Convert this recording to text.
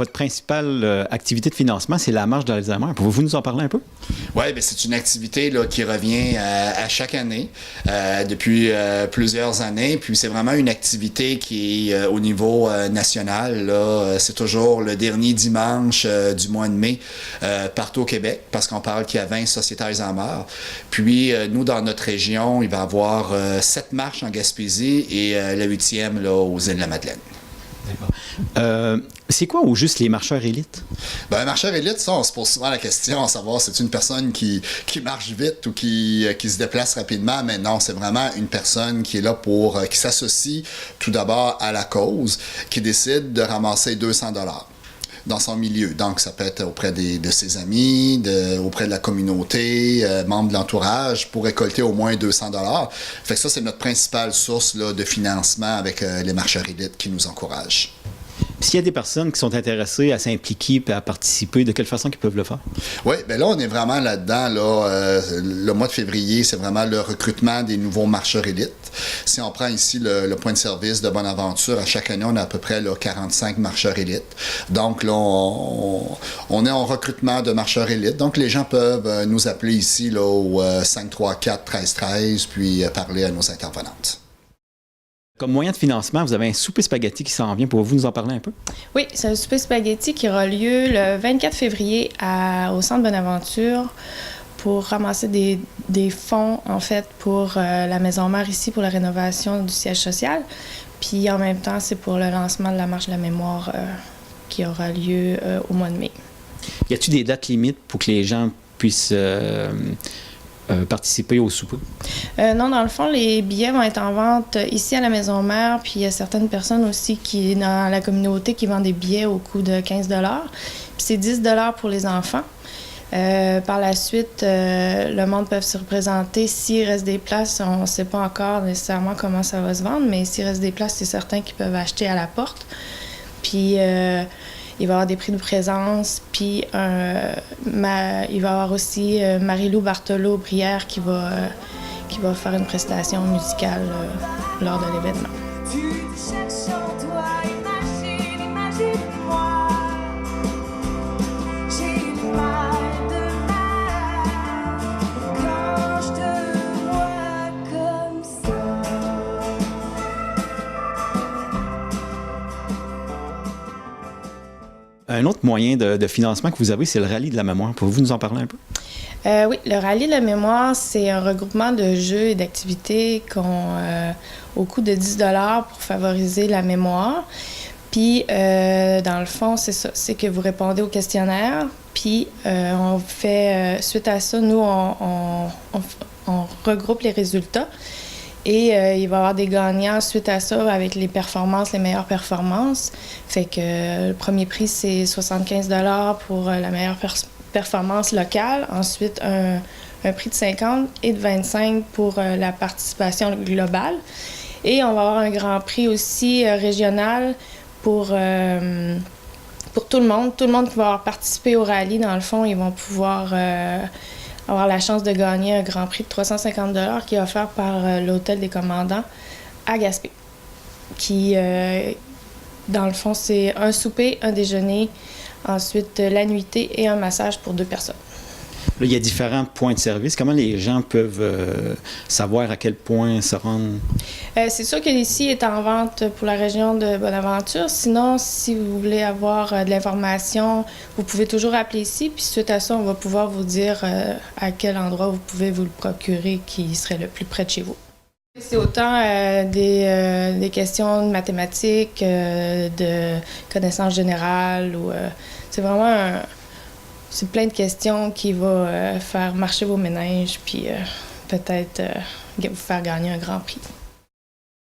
Votre principale activité de financement, c'est la marche d'Alzheimer. Pouvez-vous nous en parler un peu? Oui, bien, c'est une activité là, qui revient à chaque année, depuis plusieurs années. Puis c'est vraiment une activité qui est au niveau national. Là, c'est toujours le dernier dimanche du mois de mai partout au Québec, parce qu'on parle qu'il y a 20 sociétés Alzheimer. Puis nous, dans notre région, il va y avoir 7 marches en Gaspésie et la 8e là, aux Îles-de-la-Madeleine. C'est quoi au juste les marcheurs élites? Ben, un marcheur élite, ça, on se pose souvent la question à savoir si c'est une personne qui marche vite ou qui se déplace rapidement, mais non, c'est vraiment une personne qui est là pour, qui s'associe tout d'abord à la cause, qui décide de ramasser 200 $ dans son milieu. Donc, ça peut être auprès de ses amis, auprès de la communauté, membres de l'entourage, pour récolter au moins 200 $. Fait que ça, c'est notre principale source là, de financement avec les marcheurs élites qui nous encouragent. S'il y a des personnes qui sont intéressées à s'impliquer et à participer, de quelle façon ils peuvent le faire? Oui, bien là, on est vraiment là-dedans. Là, le mois de février, c'est vraiment le recrutement des nouveaux marcheurs élites. Si on prend ici le point de service de Bonaventure, à chaque année, on a à peu près là, 45 marcheurs élites. Donc là, on est en recrutement de marcheurs élites. Donc les gens peuvent nous appeler ici là, au 534-1313 puis parler à nos intervenantes. Comme moyen de financement, vous avez un souper spaghetti qui s'en vient. Pouvez-vous nous en parler un peu? Oui, c'est un souper spaghetti qui aura lieu le 24 février au Centre Bonaventure pour ramasser des fonds, en fait, pour la Maison Mère ici, pour la rénovation du siège social. Puis en même temps, c'est pour le lancement de la Marche de la mémoire qui aura lieu au mois de mai. Y a-t-il des dates limites pour que les gens puissent participer au souper? Non, dans le fond, les billets vont être en vente ici à la Maison Mère, puis il y a certaines personnes aussi qui, dans la communauté, qui vendent des billets au coût de 15 $. Puis c'est 10 $ pour les enfants. Par la suite, le monde peut se représenter. S'il reste des places, on ne sait pas encore nécessairement comment ça va se vendre, mais s'il reste des places, c'est certain qu'ils peuvent acheter à la porte. Puis il va y avoir des prix de présence, puis il va y avoir aussi Marie-Lou Barthelot-Brière qui va faire une prestation musicale lors de l'événement. Un autre moyen de financement que vous avez, c'est le rallye de la mémoire. Pouvez-vous nous en parler un peu? Oui, le rallye de la mémoire, c'est un regroupement de jeux et d'activités au coût de 10 $ pour favoriser la mémoire. Puis, dans le fond, c'est ça, c'est que vous répondez au questionnaire, puis on fait, suite à ça, nous, on regroupe les résultats. Et il va y avoir des gagnants suite à ça avec les meilleures performances. Fait que le premier prix, c'est 75 $ pour la meilleure performance locale. Ensuite, un prix de 50 et de 25 pour la participation globale. Et on va avoir un grand prix aussi régional pour tout le monde. Tout le monde qui va avoir participé au rallye, dans le fond, ils vont pouvoir avoir la chance de gagner un grand prix de 350 $ qui est offert par l'Hôtel des Commandants à Gaspé. Qui, dans le fond, c'est un souper, un déjeuner, ensuite la nuitée et un massage pour 2 personnes. Là, il y a différents points de service. Comment les gens peuvent savoir à quel point se rendre? C'est sûr que ici est en vente pour la région de Bonaventure. Sinon, si vous voulez avoir de l'information, vous pouvez toujours appeler ici. Puis suite à ça, on va pouvoir vous dire à quel endroit vous pouvez vous le procurer qui serait le plus près de chez vous. C'est autant des questions de mathématiques, de connaissances générales. C'est vraiment c'est plein de questions qui vont faire marcher vos méninges puis peut-être vous faire gagner un grand prix.